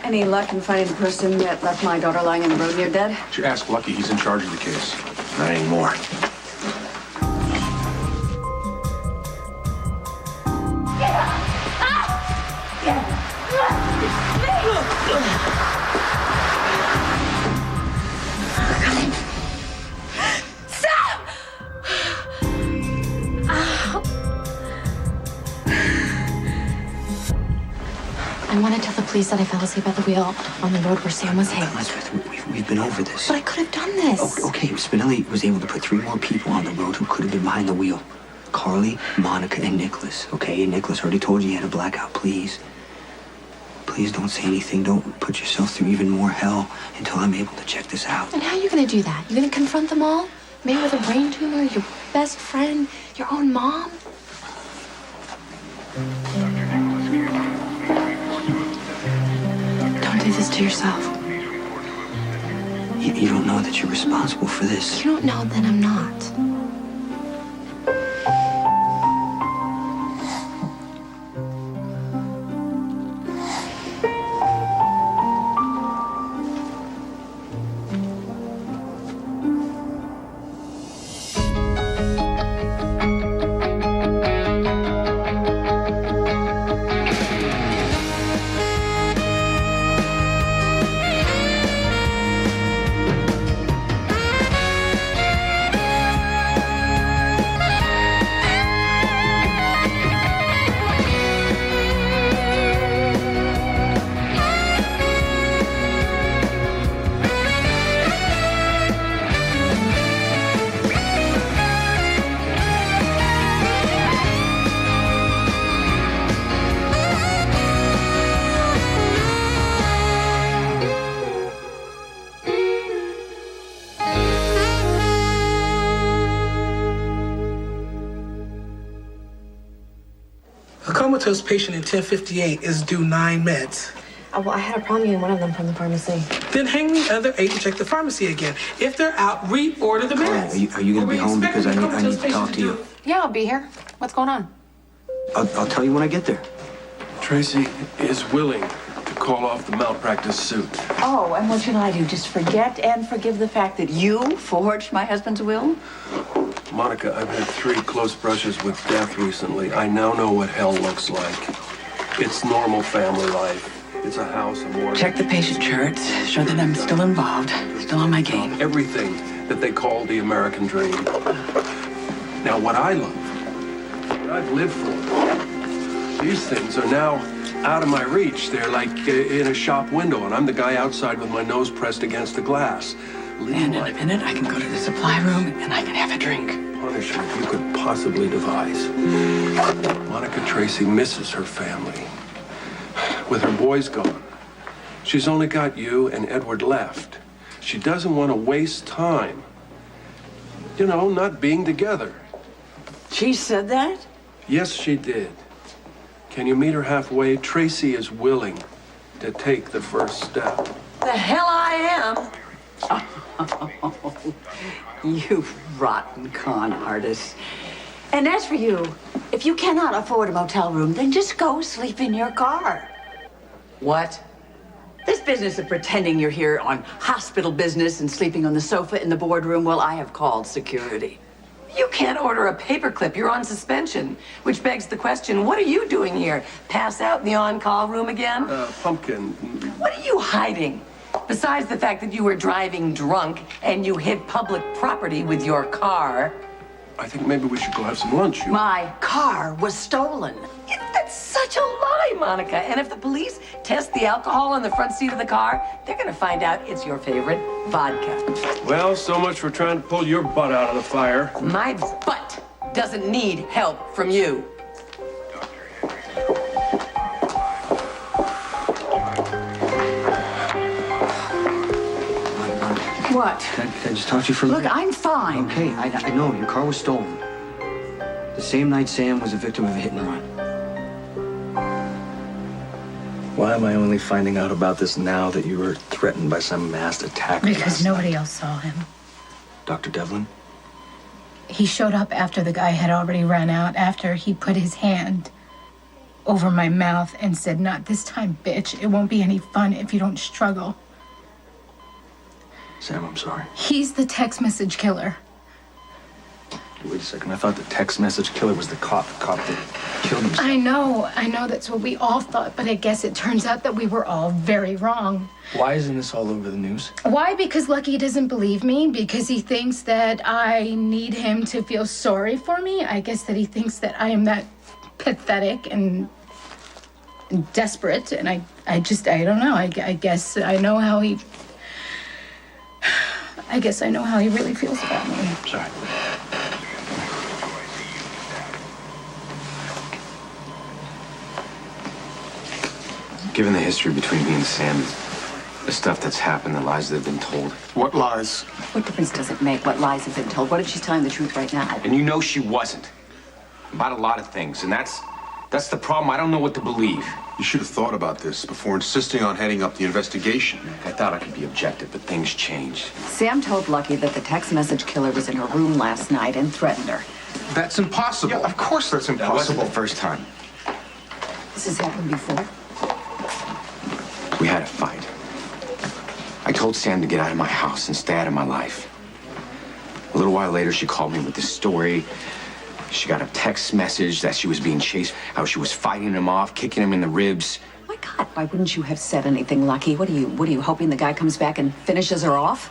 Any luck in finding the person that left my daughter lying in the road near dead? You ask Lucky, he's in charge of the case. Not anymore. I want to tell the police that I fell asleep at the wheel on the road where Sam was hit. Elizabeth, we've been over this. But I could have done this. Okay, Spinelli was able to put 3 more people on the road who could have been behind the wheel. Carly, Monica, and Nicholas. Okay, and Nicholas already told you he had a blackout. Please. Please don't say anything. Don't put yourself through even more hell until I'm able to check this out. And how are you going to do that? You going to confront them all? Maybe with a brain tumor, your best friend, your own mom? Don't do this to yourself. You don't know that you're responsible for this. You don't know that I'm not. A comatose patient in 1058 is due 9 meds. Well, I had a problem getting one of them from the pharmacy. Then hang the other 8 and check the pharmacy again. If they're out, reorder the meds. Are you going to be home because I need to talk to you? Yeah, I'll be here. What's going on? I'll tell you when I get there. Tracy is willing to call off the malpractice suit. Oh, and what should I do? Just forget and forgive the fact that you forged my husband's will? Monica, I've had 3 close brushes with death recently. I now know what hell looks like. It's normal family life. It's a house of war. Check the patient charts. Show that I'm still involved. Still on my game. Everything that they call the American dream. Now, what I love, what I've lived for, these things are now out of my reach. They're like in a shop window, and I'm the guy outside with my nose pressed against the glass. And in a minute, I can go to the supply room and I can have a drink. Punishment you could possibly devise. Monica Tracy misses her family. With her boys gone, she's only got you and Edward left. She doesn't want to waste time, you know, not being together. She said that? Yes, she did. Can you meet her halfway? Tracy is willing to take the first step. The hell I am. You rotten con artist. And as for you, if you cannot afford a motel room, then just go sleep in your car. What? This business of pretending you're here on hospital business and sleeping on the sofa in the boardroom, well, I have called security. You can't order a paperclip. You're on suspension. Which begs the question, what are you doing here? Pass out in the on-call room again? Pumpkin. What are you hiding? Besides the fact that you were driving drunk and you hit public property with your car. I think maybe we should go have some lunch. My car was stolen. That's such a lie, Monica. And if the police test the alcohol on the front seat of the car, they're gonna find out it's your favorite vodka. Well, so much for trying to pull your butt out of the fire. My butt doesn't need help from you. What? Can I just talk to you for a minute? Look, I'm fine. Okay, I know. Your car was stolen. The same night Sam was a victim of a hit and run. Why am I only finding out about this now that you were threatened by some masked attacker? Because nobody else saw him. Dr. Devlin? He showed up after the guy had already run out, after he put his hand over my mouth and said, "Not this time, bitch. It won't be any fun if you don't struggle." Sam, I'm sorry. He's the text message killer. Wait a second. I thought the text message killer was the cop that killed himself. I know that's what we all thought, but I guess it turns out that we were all very wrong. Why isn't this all over the news? Why? Because Lucky doesn't believe me, because he thinks that I need him to feel sorry for me. I guess that he thinks that I am that pathetic and desperate, and I don't know. I guess I know how he... I guess I know how he really feels about me. Sorry. Given the history between me and Sam, the stuff that's happened, the lies that have been told. What lies? What difference does it make what lies have been told? What if she's telling the truth right now? And you know she wasn't. About a lot of things, and that's the problem. I don't know what to believe. You should have thought about this before insisting on heading up the investigation. I thought I could be objective, but things changed. Sam told Lucky that the text message killer was in her room last night and threatened her. That's impossible. Yeah, of course that's That wasn't impossible. the first time. This has happened before. We had a fight. I told Sam to get out of my house and stay out of my life. A little while later, she called me with this story. She got a text message that she was being chased, how she was fighting him off, kicking him in the ribs. My God, why wouldn't you have said anything, Lucky? What are you hoping the guy comes back and finishes her off?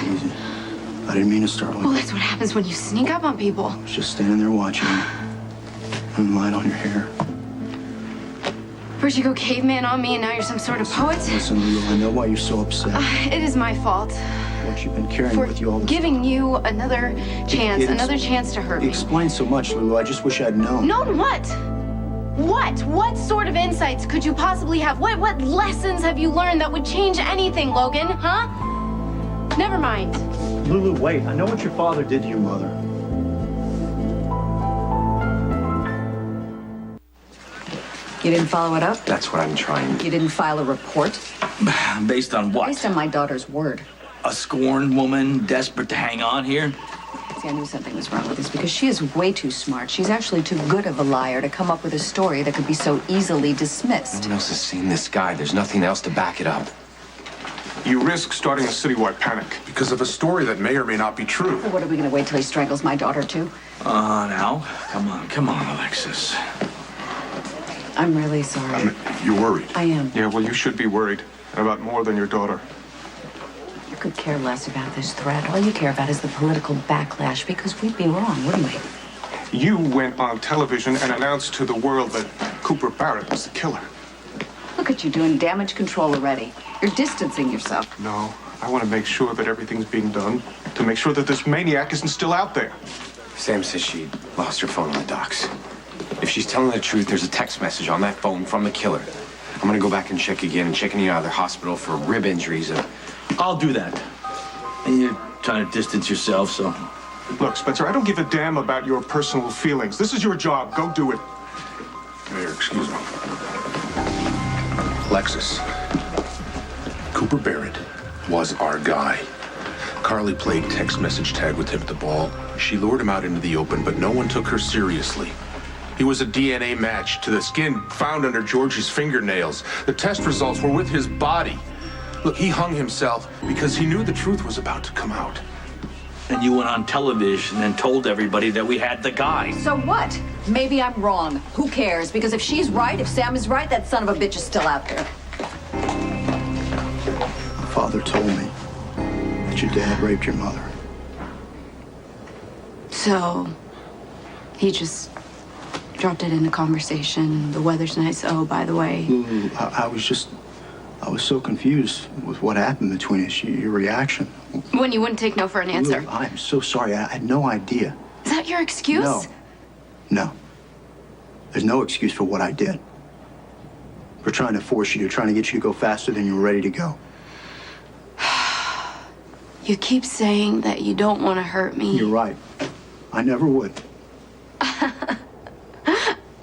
Easy. I didn't mean to startle you. Well, that's what happens when you sneak up on people. I was just standing there watching you. Moonlight on your hair. First you go caveman on me, and now you're some sort of poet. Listen, Lulu, I know why you're so upset. It is my fault What you've been carrying for with you all this giving you another chance, another chance to hurt It me. explains so much, Lulu. I just wish I'd known. Known what? What sort of insights could you possibly have? What lessons have you learned that would change anything, Logan? Huh? Never mind. Lulu, wait. I know what your father did to your mother. You didn't follow it up? That's what I'm trying to... You didn't file a report? Based on what? Based on my daughter's word. A scorned woman desperate to hang on here? See, I knew something was wrong with this because she is way too smart. She's actually too good of a liar to come up with a story that could be so easily dismissed. No one else has seen this guy. There's nothing else to back it up. You risk starting a citywide panic because of a story that may or may not be true. Well, what, are we going to wait till he strangles my daughter, too? Now. Come on, Alexis. I'm really sorry. You're worried. I am. Yeah, well, you should be worried. And about more than your daughter. You could care less about this threat. All you care about is the political backlash, because we'd be wrong, wouldn't we? You went on television and announced to the world that Cooper Barrett was the killer. Look at you doing damage control already. You're distancing yourself. No, I want to make sure that everything's being done to make sure that this maniac isn't still out there. Sam says she lost her phone on the docks. If she's telling the truth, there's a text message on that phone from the killer. I'm gonna go back and check again and check any other hospital for rib injuries. I'll do that. And you're trying to distance yourself, so... Look, Spencer, I don't give a damn about your personal feelings. This is your job. Go do it. Mayor, excuse me. Alexis, Cooper Barrett was our guy. Carly played text message tag with him at the ball. She lured him out into the open, but no one took her seriously. He was a DNA match to the skin found under George's fingernails. The test results were with his body. Look, he hung himself because he knew the truth was about to come out. And you went on television and told everybody that we had the guy. So what? Maybe I'm wrong. Who cares? Because if she's right, if Sam is right, that son of a bitch is still out there. My father told me that your dad raped your mother. So, he just dropped it in a conversation. The weather's nice. Oh, by the way. Lulu, I was so confused with what happened between us, your reaction. When you wouldn't take no for an answer. Lulu, I'm so sorry. I had no idea. Is that your excuse? No. There's no excuse for what I did. We're trying to force you, trying to get you to go faster than you were ready to go. You keep saying that you don't want to hurt me. You're right. I never would.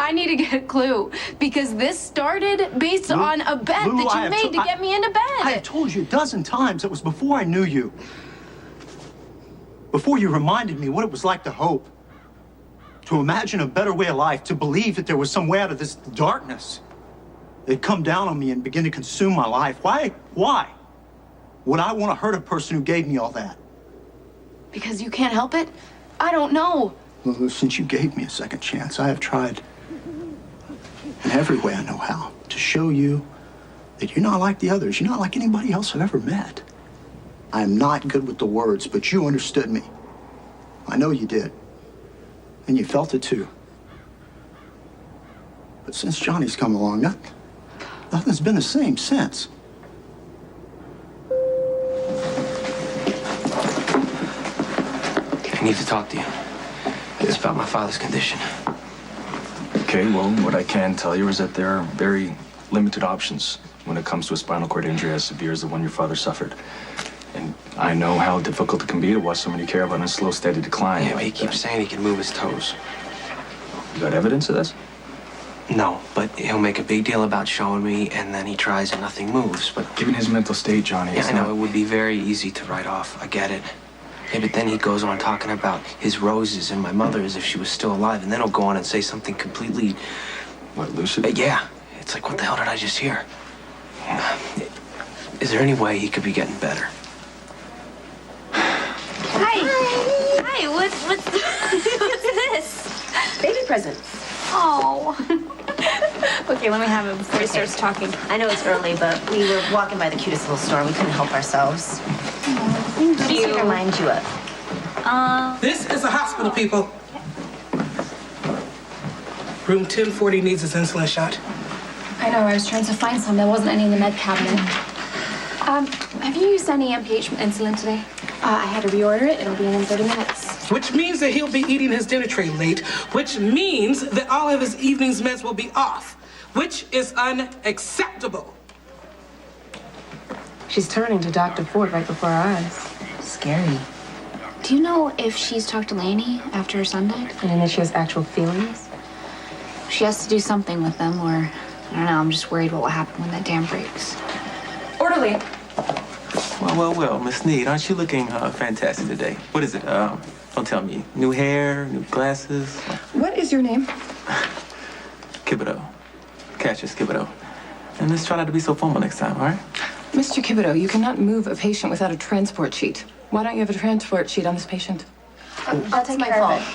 I need to get a clue, because this started based on a bet Lulu, that you made to get me into bed. I have told you a dozen times. It was before I knew you. Before you reminded me what it was like to hope, to imagine a better way of life, to believe that there was some way out of this darkness. They'd come down on me and begin to consume my life. Why would I want to hurt a person who gave me all that? Because you can't help it? I don't know. Well, since you gave me a second chance, I have tried in every way I know how to show you that you're not like the others. You're not like anybody else I've ever met. I am not good with the words, but you understood me. I know you did. And you felt it too. But since Johnny's come along, nothing's been the same since. I need to talk to you. It's about my father's condition. Okay, well, what I can tell you is that there are very limited options when it comes to a spinal cord injury as severe as the one your father suffered. And I know how difficult it can be to watch somebody care about a slow, steady decline. Yeah, but he keeps saying he can move his toes. You got evidence of this? No, but he'll make a big deal about showing me, and then he tries and nothing moves. But given his mental state, Johnny, yeah, I know it would be very easy to write off. I get it. Yeah, but then he goes on talking about his roses and my mother as if she was still alive, and then he'll go on and say something completely... What, lucid? Yeah. It's like, what the hell did I just hear? Is there any way he could be getting better? Hi, what's this? Baby presents. Oh. Okay, let me have it before he starts talking. I know it's early, but we were walking by the cutest little store. We couldn't help ourselves. Thank you. To remind you of. This is a hospital, people. Room 1040 needs his insulin shot. I know, I was trying to find some. There wasn't any in the med cabinet. Have you used any MPH insulin today? I had to reorder it. It'll be in 30 minutes. Which means that he'll be eating his dinner tray late, which means that all of his evening's meds will be off, which is unacceptable. She's turning to Dr. Ford right before our eyes. Scary. Do you know if she's talked to Lainey after her son died? And if she has actual feelings? She has to do something with them, or I don't know. I'm just worried what will happen when that dam breaks. Orderly. Well, Miss Sneed, aren't you looking fantastic today? What is it? Don't tell me. New hair, new glasses? What is your name? Kibido. Cassius Kibido. And let's try not to be so formal next time, all right? Mr. Kibido, you cannot move a patient without a transport sheet. Why don't you have a transport sheet on this patient? I'll take care of it.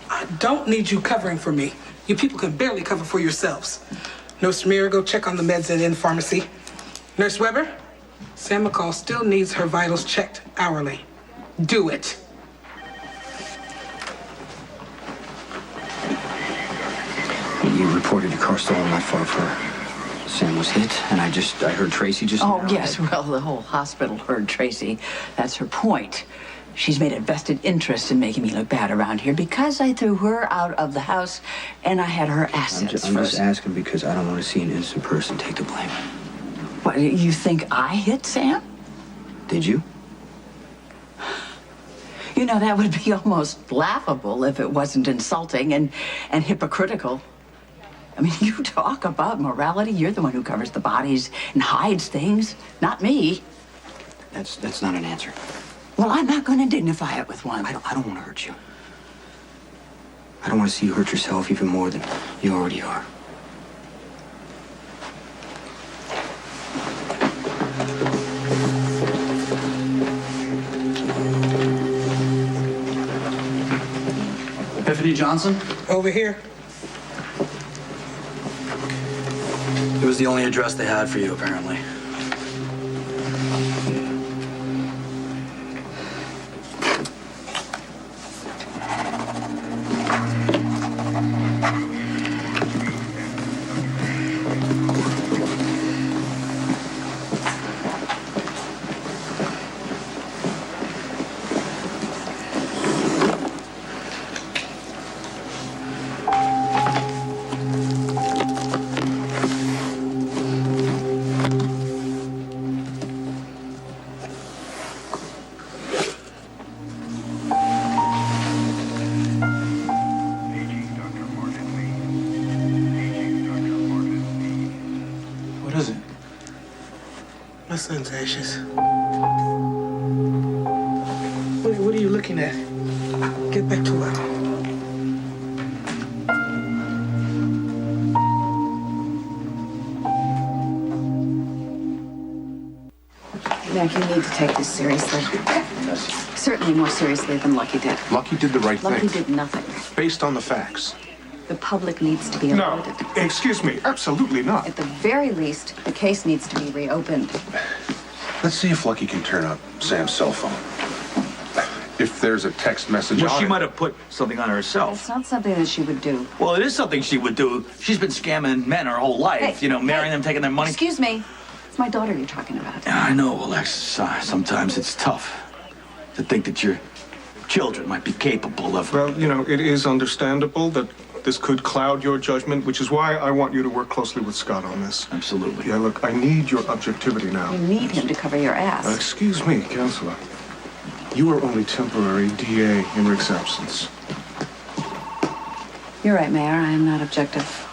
I don't need you covering for me. You people can barely cover for yourselves. Nurse Mira, go check on the meds in pharmacy. Nurse Weber, Sam McCall still needs her vitals checked hourly. Do it. You reported your car stolen not far from where Sam was hit, and I heard Tracy just... Oh, yes, well, the whole hospital heard Tracy. That's her point. She's made a vested interest in making me look bad around here because I threw her out of the house and I had her assets I'm first. just asking because I don't want to see an innocent person take the blame. What, you think I hit Sam? Did you? You know, that would be almost laughable if it wasn't insulting and hypocritical. I mean, you talk about morality. You're the one who covers the bodies and hides things, not me. That's not an answer. Well, I'm not going to dignify it with one. I don't want to hurt you. I don't want to see you hurt yourself even more than you already are. Epiphany Johnson? Over here. It was the only address they had for you, apparently. What is it? My son's ashes. What are you looking looking at? Get back to work. Mac, you need to take this seriously. Certainly more seriously than Lucky did. Lucky did the right Lucky thing. did nothing. Based on the facts. The public needs to be No, alerted. excuse me, absolutely not. At the very least, the case needs to be reopened. Let's see if Lucky can turn up Sam's cell phone. If there's a text message Well, on she it. might have put something on herself. It's not something that she would do. Well, it is something she would do. She's been scamming men her whole life. Hey, you know, marrying hey, them, taking their money. Excuse me. It's my daughter you're talking about. Yeah, I know, Alexis. Sometimes it's tough to think that your children might be capable of. Well, you know, it is understandable that this could cloud your judgment, which is why I want you to work closely with Scott on this. Absolutely. Yeah, look, I need your objectivity now. You need him to cover your ass. Excuse me, Counselor. You are only temporary DA in Rick's absence. You're right, Mayor. I am not objective.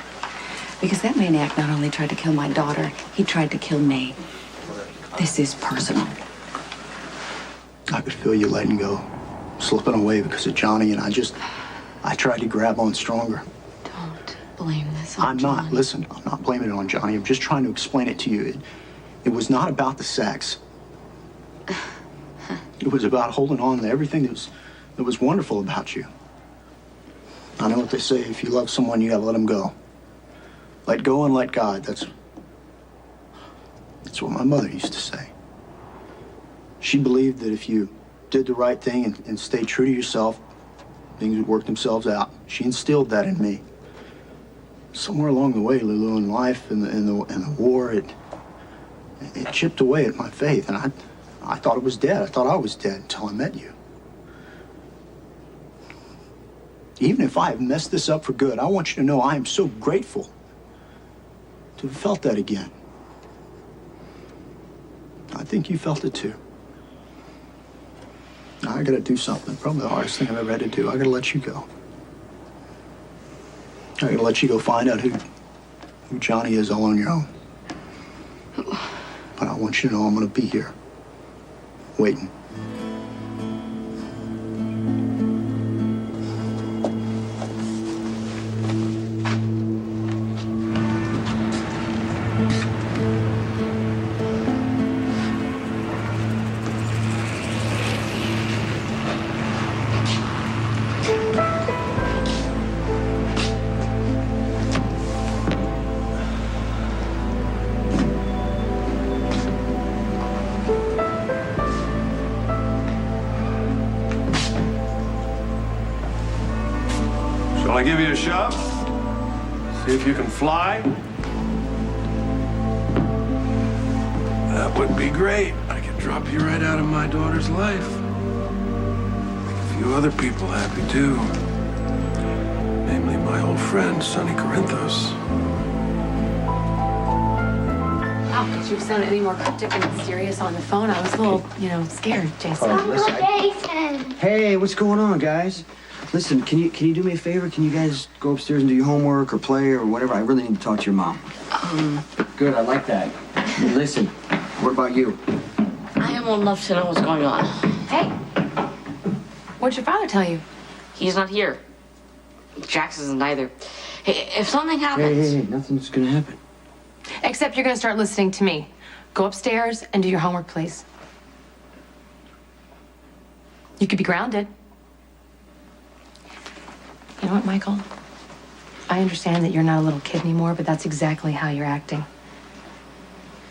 Because that maniac not only tried to kill my daughter, he tried to kill me. This is personal. I could feel you letting go, slipping away because of Johnny, and I tried to grab on stronger. Don't blame this on I'm Johnny. not. Listen, I'm not blaming it on Johnny. I'm just trying to explain it to you. It was not about the sex. It was about holding on to everything that was wonderful about you. I know what they say, if you love someone, you gotta let them go. Let go and let God. That's what my mother used to say. She believed that if you did the right thing and stayed true to yourself, things would work themselves out. She instilled that in me. Somewhere along the way, Lulu, in life and the war, it chipped away at my faith, and I thought it was dead. I thought I was dead until I met you. Even if I have messed this up for good, I want you to know I am so grateful to have felt that again. I think you felt it too. Now I gotta do something. Probably the hardest thing I've ever had to do. I gotta let you go. I gotta let you go find out who Johnny is all on your own. But I want you to know I'm gonna be here, waiting. Shall I give you a shove? See if you can fly? That would be great. I could drop you right out of my daughter's life. Make a few other people happy, too. Namely, my old friend, Sonny Corinthos. Wow, could you have sounded any more cryptic and mysterious on the phone? I was a little, scared, Jason. Hey, what's going on, guys? Listen, can you do me a favor? Can you guys go upstairs and do your homework or play or whatever? I really need to talk to your mom. Good, I like that. Listen, what about you? I would love to know what's going on. Hey, what'd your father tell you? He's not here. Jax isn't either. Hey, if something happens... Hey, nothing's gonna happen. Except you're gonna start listening to me. Go upstairs and do your homework, please. You could be grounded. You know what, Michael? I understand that you're not a little kid anymore, but that's exactly how you're acting.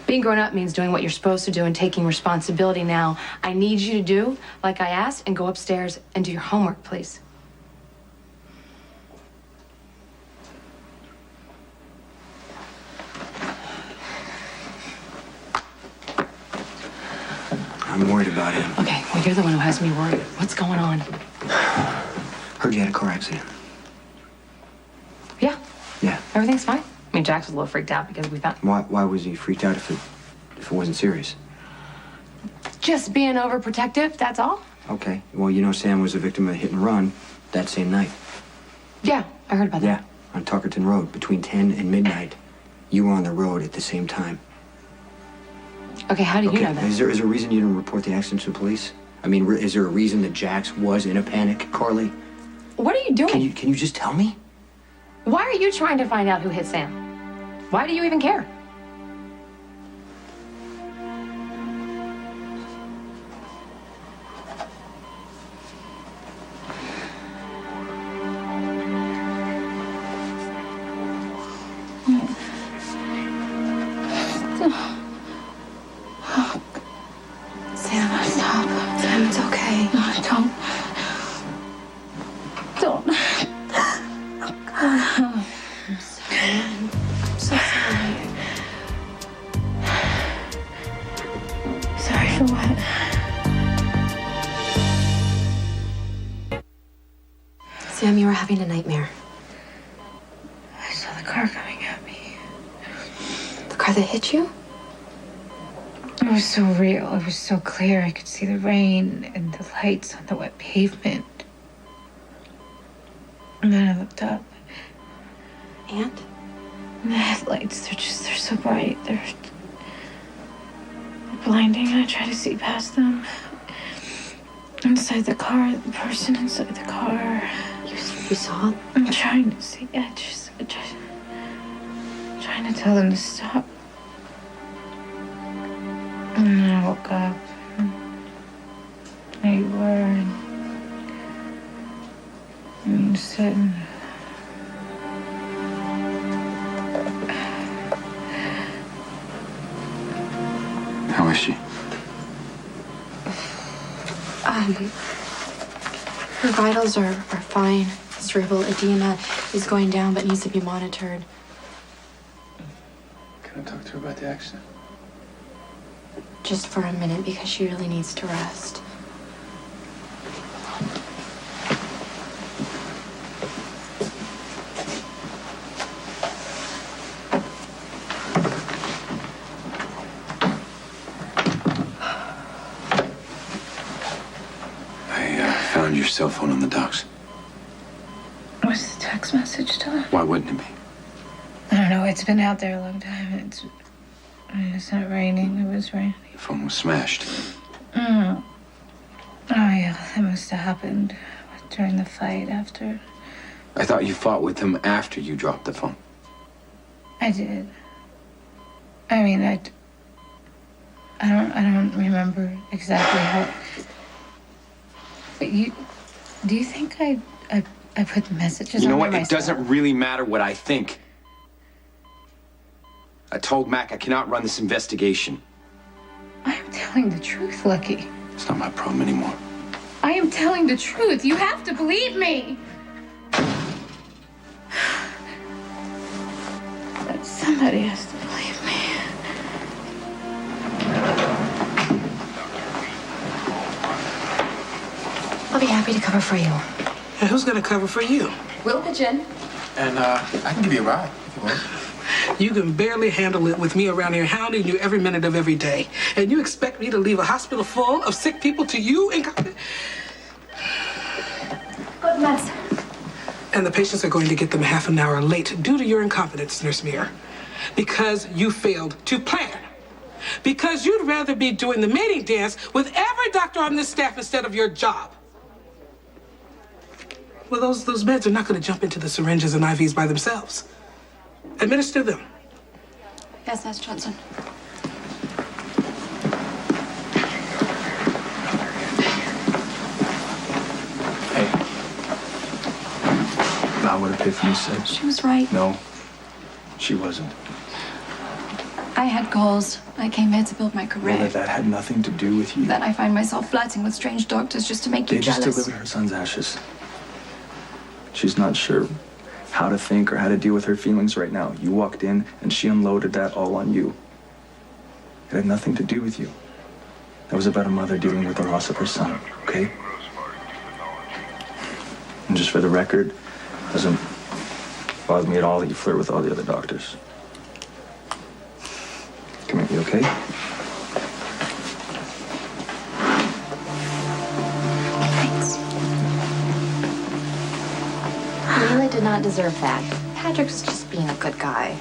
Being grown up means doing what you're supposed to do and taking responsibility now. I need you to do like I asked and go upstairs and do your homework, please. I'm worried about him. Okay, well, you're the one who has me worried. What's going on? Heard you had a car accident. Yeah, Yeah. everything's fine. I mean, Jax was a little freaked out because we found... Why was he freaked out if it wasn't serious? Just being overprotective, that's all. Okay. Well, Sam was a victim of a hit and run that same night. Yeah, I heard about that. Yeah, on Tuckerton Road between 10 and midnight. You were on the road at the same time. Okay, how do you know that? Is there a reason you didn't report the accident to the police? I mean, is there a reason that Jax was in a panic, Carly? What are you doing? Can you just tell me? Why are you trying to find out who hit Sam? Why do you even care? Sam, stop. Sam, it's okay. No, don't. I'm sorry. I'm so sorry. Sorry for what? Sam, you were having a nightmare. I saw the car coming at me. The car that hit you? It was so real. It was so clear. I could see the rain and the lights on the wet pavement. And then I looked up. And? And the headlights, they're so bright. They're blinding. I try to see past them. Inside the car, the person inside the car. You saw it? I'm trying to see. Trying to tell them to stop. And then I woke up. And there you were. And you said. How is she? Her vitals are fine. Cerebral edema is going down but needs to be monitored. Can I talk to her about the accident? Just for a minute because she really needs to rest. I found your cell phone on the docks. What's the text message to her? Why wouldn't it be? I don't know. It's been out there a long time. It's not raining. It was raining. The phone was smashed. Oh, yeah. That must have happened during the fight after. I thought you fought with him after you dropped the phone. I did. I mean, I don't remember exactly how. But do you think I put the messages You know on what? there It doesn't really matter what I think. I told Mac I cannot run this investigation. I am telling the truth, Lucky. It's not my problem anymore. I am telling the truth. You have to believe me. Somebody has to believe me. I'll be happy to cover for you. And who's gonna cover for you? We'll pitch in. And I can give you a ride if you want. You can barely handle it with me around here hounding you every minute of every day. And you expect me to leave a hospital full of sick people to you in Good mess. And the patients are going to get them half an hour late due to your incompetence, Nurse Muir. Because you failed to plan. Because you'd rather be doing the mating dance with every doctor on this staff instead of your job. Well, those meds are not going to jump into the syringes and IVs by themselves. Administer them. Yes, Nurse Johnson. Hey. Not what Epiphany said. She was right. No, she wasn't. I had goals. I came here to build my career. Well, that had nothing to do with you. Then I find myself flirting with strange doctors just to make you They just jealous. delivered her son's ashes. She's not sure how to think or how to deal with her feelings right now. You walked in and she unloaded that all on you. It had nothing to do with you. That was about a mother dealing with the loss of her son, okay? And just for the record, it doesn't bother me at all that you flirt with all the other doctors. Come here, you okay? Thanks. Mila did not deserve that. Patrick was just being a good guy.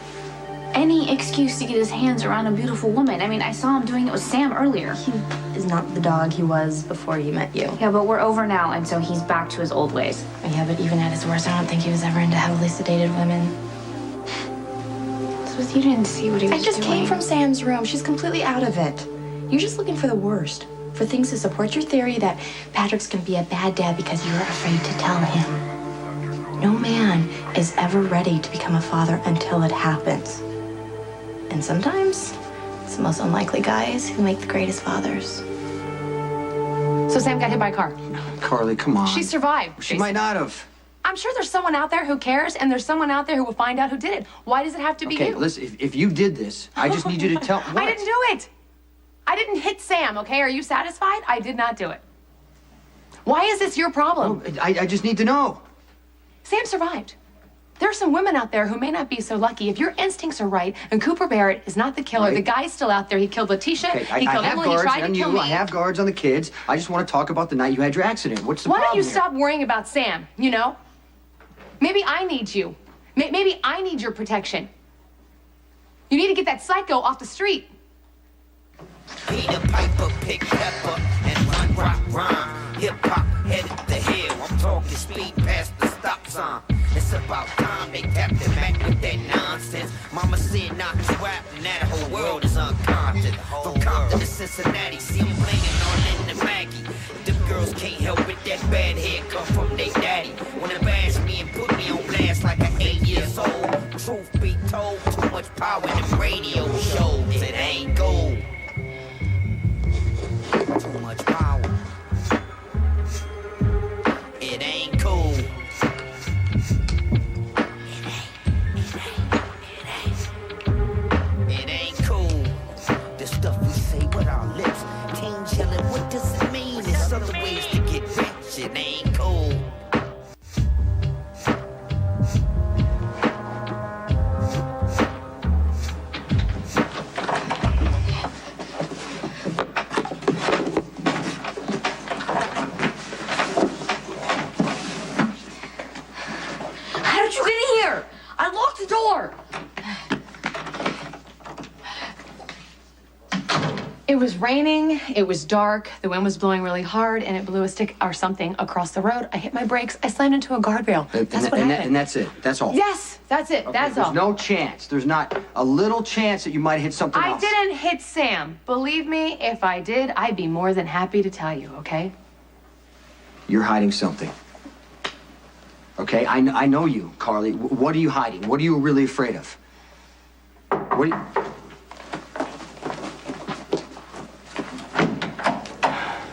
any excuse to get his hands around a beautiful woman. I mean, I saw him doing it with Sam earlier. He is not the dog he was before he met you. Yeah, but we're over now, and so he's back to his old ways. Yeah, but even at his worst, I don't think he was ever into heavily sedated women. So you didn't see what he was I just doing. came from Sam's room. She's completely out of it. You're just looking for the worst. For things to support your theory that Patrick's gonna be a bad dad because you're afraid to tell him. No man is ever ready to become a father until it happens. And sometimes, it's the most unlikely guys who make the greatest fathers. So Sam got hit by a car. Carly, come on. She survived. She might not have. I'm sure there's someone out there who cares, and there's someone out there who will find out who did it. Why does it have to be Okay, you? listen, if you did this, I just need you to tell. What? I didn't do it. I didn't hit Sam, okay? Are you satisfied? I did not do it. Why is this your problem? Oh, I just need to know. Sam survived. There are some women out there who may not be so lucky. If your instincts are right, and Cooper Barrett is not the killer, Right. the guy's still out there. He killed Letitia. Okay, He I killed have Emily. He guards tried to on kill you. me. I have guards on the kids. I just want to talk about the night you had your accident. What's the Why problem don't you here? stop worrying about Sam, you know? Maybe I need you. Maybe I need your protection. You need to get that psycho off the street. Peter Piper, pick pepper, and run, rock, rhyme. Hip hop, head to hill. I'm talking speed past the stop sign. It's about time they tapped it back with that nonsense. Mama said knock you out, and that whole world is unconscious. From Compton to Cincinnati, see them playing on in the Maggie. Them girls can't help it, that bad hair come from their daddy. Wanna bash me and put me on blast like I'm 8 years old. Truth be told, too much power in them radio shows. It ain't gold. Too much power. It ain't cool. It ain't cool. The stuff we say with our lips. King chillin', what does it mean? There's other ways to get rich. It ain't cool. How did you get in here? I locked the door. It was raining, it was dark, the wind was blowing really hard, and it blew a stick or something across the road. I hit my brakes, I slammed into a guardrail. That's what happened. And that's it. That's all. Yes, that's it. Okay, That's there's all. no chance. There's not a little chance that you might hit something I else. didn't hit Sam. Believe me, if I did, I'd be more than happy to tell you, okay? You're hiding something. Okay, I know you, Carly. What are you hiding? What are you really afraid of? What are you...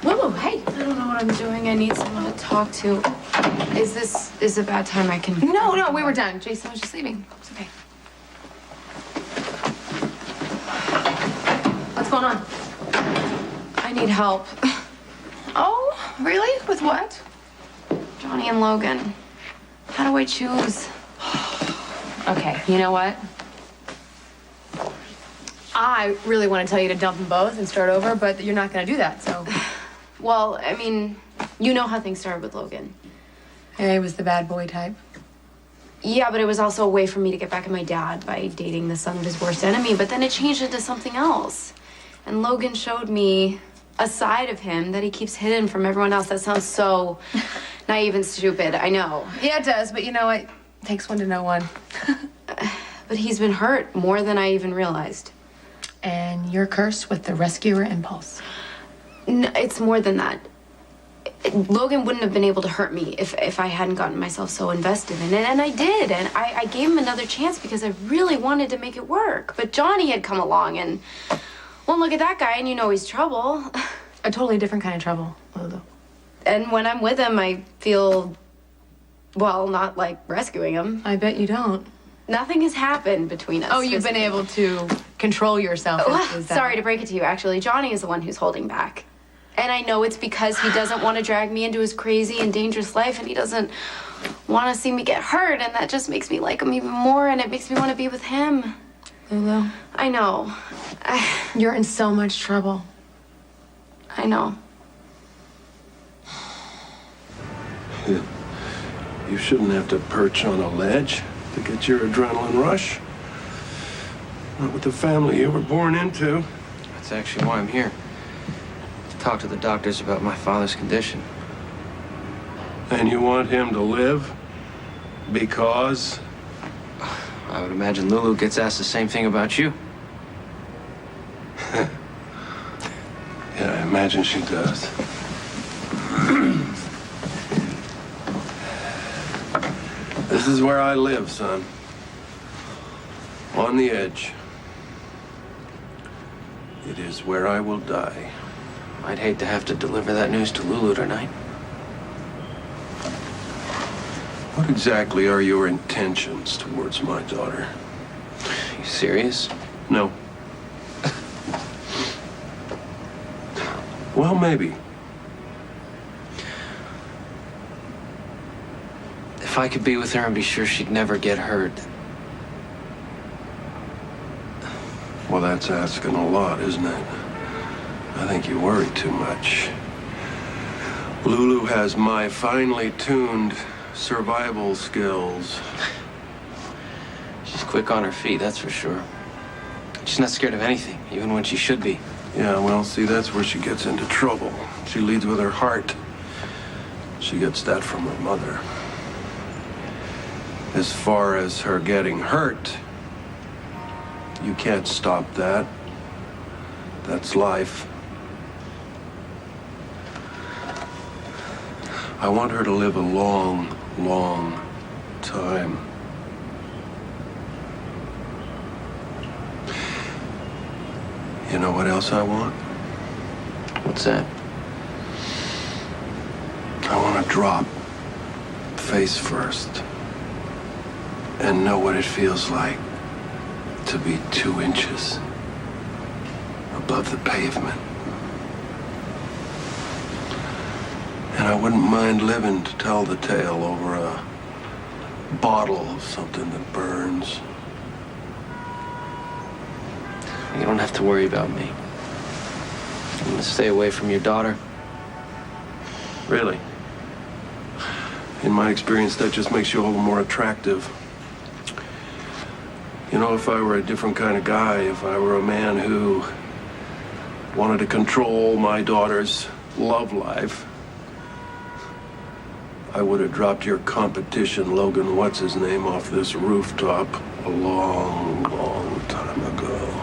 Lulu, hey. I don't know what I'm doing. I need someone to talk to. Is this a bad time I can... No, we were done. Jason was just leaving. It's okay. What's going on? I need help. Oh, really? With what? Johnny and Logan. How do I choose? Okay, you know what? I really want to tell you to dump them both and start over, but you're not going to do that, so... Well, I mean, you know how things started with Logan. He was the bad boy type. Yeah, but it was also a way for me to get back at my dad by dating the son of his worst enemy, but then it changed into something else. And Logan showed me a side of him that he keeps hidden from everyone else. That sounds so naive and stupid, I know. Yeah, it does, but you know what? It takes one to know one. But he's been hurt more than I even realized. And you're cursed with the rescuer impulse. No, it's more than that. Logan wouldn't have been able to hurt me if I hadn't gotten myself so invested in it, and I did. And I gave him another chance because I really wanted to make it work. But Johnny had come along, and well, look at that guy, and you know he's trouble. A totally different kind of trouble, Lulu. And when I'm with him, I feel, well, not like rescuing him. I bet you don't. Nothing has happened between us. Oh, you've been able to control yourself. Is that... Sorry to break it to you, actually. Johnny is the one who's holding back. And I know it's because he doesn't want to drag me into his crazy and dangerous life, and he doesn't want to see me get hurt, and that just makes me like him even more, and it makes me want to be with him. Lulu. I know. You're in so much trouble. I know. You shouldn't have to perch on a ledge to get your adrenaline rush. Not with the family you were born into. That's actually why I'm here. To talk to the doctors about my father's condition. And you want him to live? Because? I would imagine Lulu gets asked the same thing about you. Yeah, I imagine she does. This is where I live, son. On the edge. It is where I will die. I'd hate to have to deliver that news to Lulu tonight. What exactly are your intentions towards my daughter? You serious? No. Well, maybe. If I could be with her and be sure she'd never get hurt. Well, that's asking a lot, isn't it? I think you worry too much. Lulu has my finely tuned survival skills. She's quick on her feet, that's for sure. She's not scared of anything, even when she should be. Yeah, well, see, that's where she gets into trouble. She leads with her heart. She gets that from her mother. As far as her getting hurt, you can't stop that. That's life. I want her to live a long, long time. You know what else I want? What's that? I want to drop face first and know what it feels like to be 2 inches above the pavement. And I wouldn't mind living to tell the tale over a bottle of something that burns. You don't have to worry about me. I'm gonna stay away from your daughter. Really? In my experience, that just makes you a little more attractive. You know, if I were a different kind of guy, if I were a man who wanted to control my daughter's love life, I would have dropped your competition, Logan What's-His-Name, off this rooftop a long, long time ago.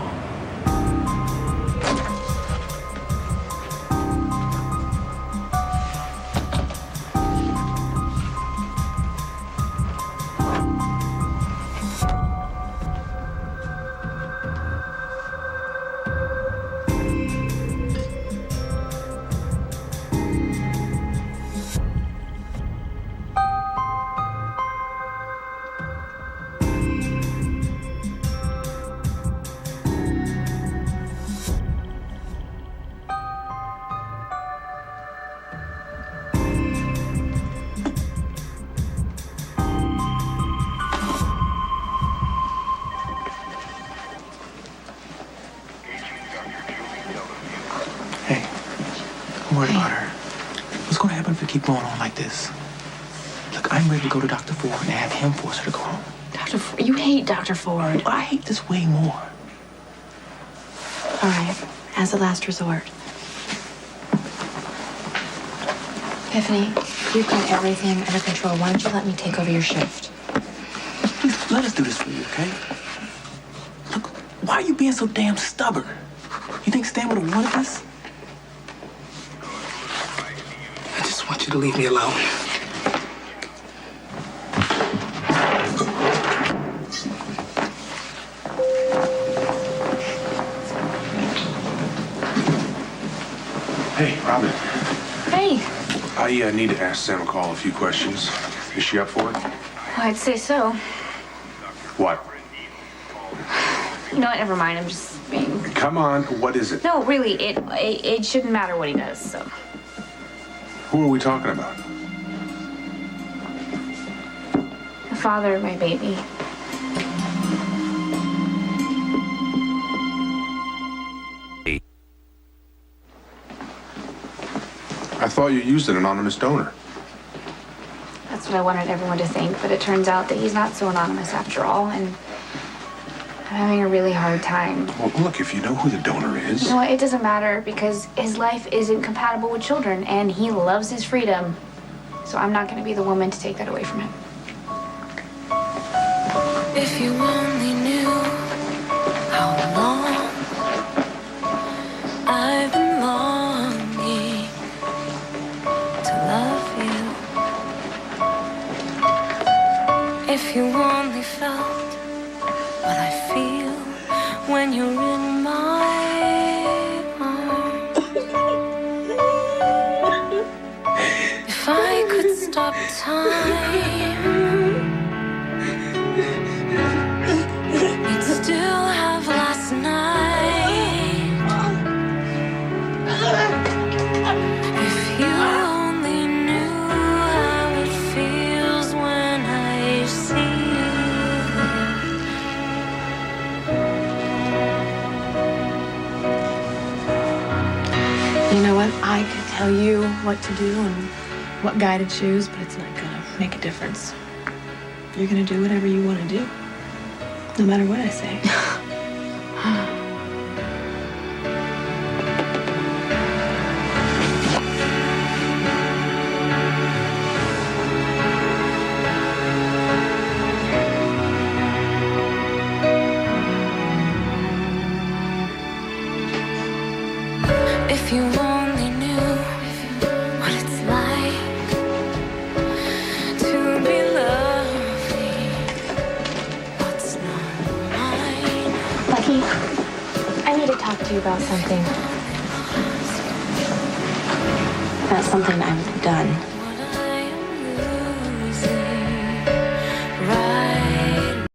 Don't worry about her. What's gonna happen if we keep going on like this? Look, I'm ready to go to Dr. Ford and have him force her to go home. Dr. Ford, you hate Dr. Ford. I hate this way more. All right, as a last resort. Epiphany, you've got everything under control. Why don't you let me take over your shift? Please, let us do this for you, okay? Look, why are you being so damn stubborn? You think Stan would have wanted this? I just want you to leave me alone. Hey, Robin. Hey. I need to ask Sam McCall a few questions. Is she up for it? Well, I'd say so. What? You know what? Never mind. I'm just being. Come on, what is it? No, really, it shouldn't matter what he does. So. Who are we talking about? The father of my baby. I thought you used an anonymous donor. That's what I wanted everyone to think, but it turns out that he's not so anonymous after all. And I'm having a really hard time. Well, look, if you know who the donor is. You know what? It doesn't matter because his life isn't compatible with children and he loves his freedom. So I'm not going to be the woman to take that away from him. If you only knew how long I've been longing to love you. If you only felt what I feel when you're in my arms. If I could stop time, you'd still have last night. If you only knew how it feels when I see You know what? I could tell you what to do and what guy to choose, but it's not gonna make a difference. You're gonna do whatever you want to do, no matter what I say. if you only knew what it's like to be loving what's not mine. Lucky, I need to talk to you about something. About something I've done.